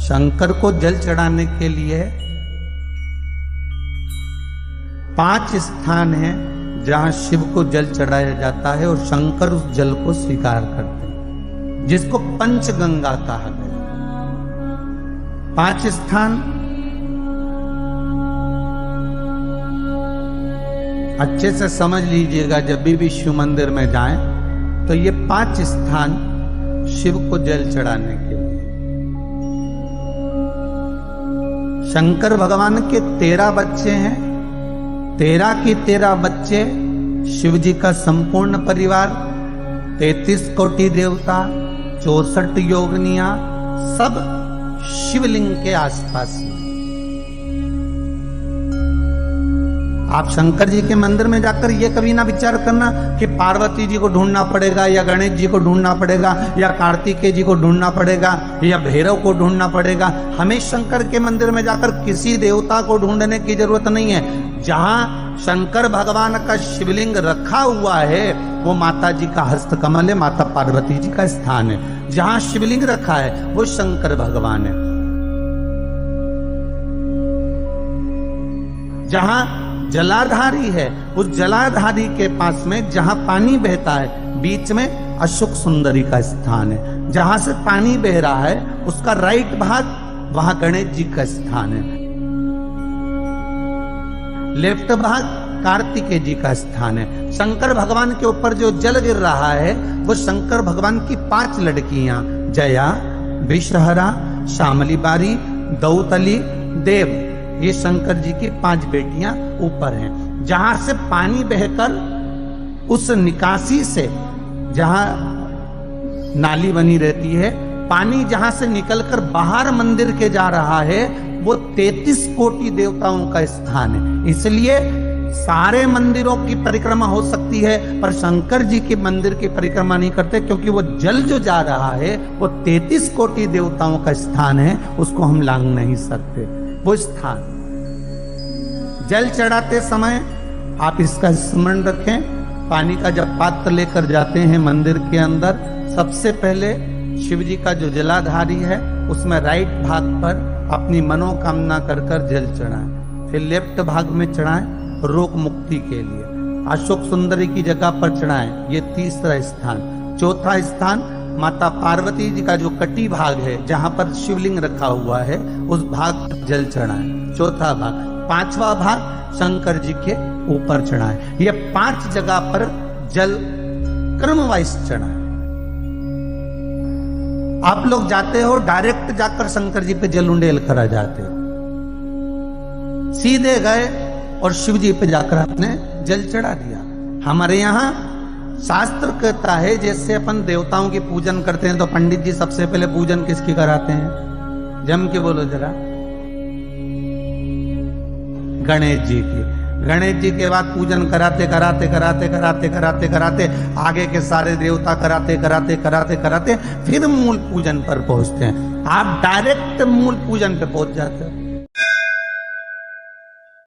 शंकर को जल चढ़ाने के लिए 5 स्थान हैं जहां शिव को जल चढ़ाया जाता है और शंकर उस जल को स्वीकार करते हैं, जिसको पंचगंगा कहा गया। 5 स्थान अच्छे से समझ लीजिएगा, जब भी शिव मंदिर में जाएं तो ये 5 स्थान शिव को जल चढ़ाने के लिए। शंकर भगवान के 13 बच्चे हैं, 13 के 13 बच्चे शिव जी का संपूर्ण परिवार, 33 कोटि देवता, 64 योगनियां, सब शिवलिंग के आसपास हैं। आप शंकर जी के मंदिर में जाकर ये कभी ना विचार करना कि पार्वती जी को ढूंढना पड़ेगा या गणेश जी को ढूंढना पड़ेगा या कार्तिकेय जी को ढूंढना पड़ेगा या भैरव को ढूंढना पड़ेगा। हमें शंकर के मंदिर में जाकर किसी देवता को ढूंढने की जरूरत नहीं है। जहां शंकर भगवान का शिवलिंग रखा हुआ है वो माता जी का हस्त कमल है, माता पार्वती जी का स्थान है। जहां शिवलिंग रखा है वो शंकर भगवान है। जहां जलाधारी है उस जलाधारी के पास में जहां पानी बहता है बीच में अशोक सुंदरी का स्थान है। जहां से पानी बह रहा है उसका राइट भाग वहां गणेश जी का स्थान है, लेफ्ट भाग कार्तिकेय जी का स्थान है। शंकर भगवान के ऊपर जो जल गिर रहा है वो शंकर भगवान की 5 लड़कियां जया, विषहरा, शामली बारी, दौतली, देव, ये शंकर जी की 5 बेटियां ऊपर हैं। जहां से पानी बहकर उस निकासी से, जहां नाली बनी रहती है, पानी जहां से निकलकर बाहर मंदिर के जा रहा है वो 33 कोटि देवताओं का स्थान है। इसलिए सारे मंदिरों की परिक्रमा हो सकती है पर शंकर जी के मंदिर की परिक्रमा नहीं करते, क्योंकि वो जल जो जा रहा है वो 33 कोटि देवताओं का स्थान है, उसको हम लांघ नहीं सकते। वो स्थान जल चढ़ाते समय आप इसका स्मरण रखें। पानी का जब पात्र लेकर जाते हैं मंदिर के अंदर, सबसे पहले शिव जी का जो जलाधारी है उसमें राइट भाग पर अपनी मनोकामना कर जल चढ़ाएं, फिर लेफ्ट भाग में चढ़ाएं रोग मुक्ति के लिए। अशोक सुंदरी की जगह पर चढ़ाएं, ये 3रा स्थान। 4था स्थान माता पार्वती जी का जो कटी भाग है जहां पर शिवलिंग रखा हुआ है उस भाग पर जल चढ़ाएं, 4था भाग। 5वां भाग शंकर जी के ऊपर चढ़ाएं। ये 5 जगह पर जल क्रम वाइज चढ़ाएं। आप लोग जाते हो डायरेक्ट जाकर शंकर जी पे जल उंडेल कर आ जाते हो, सीधे गए और शिव जी पे जाकर आपने जल चढ़ा दिया। हमारे यहाँ शास्त्र कहता है जैसे अपन देवताओं की पूजन करते हैं तो पंडित जी सबसे पहले पूजन किसकी कराते हैं? जम के बोलो जरा। गणेश जी की। गणेश जी के बाद पूजन कराते कराते कराते कराते कराते कराते आगे के सारे देवता कराते कराते कराते कराते फिर मूल पूजन पर पहुंचते हैं। आप डायरेक्ट मूल पूजन पे पहुंच जाते हो।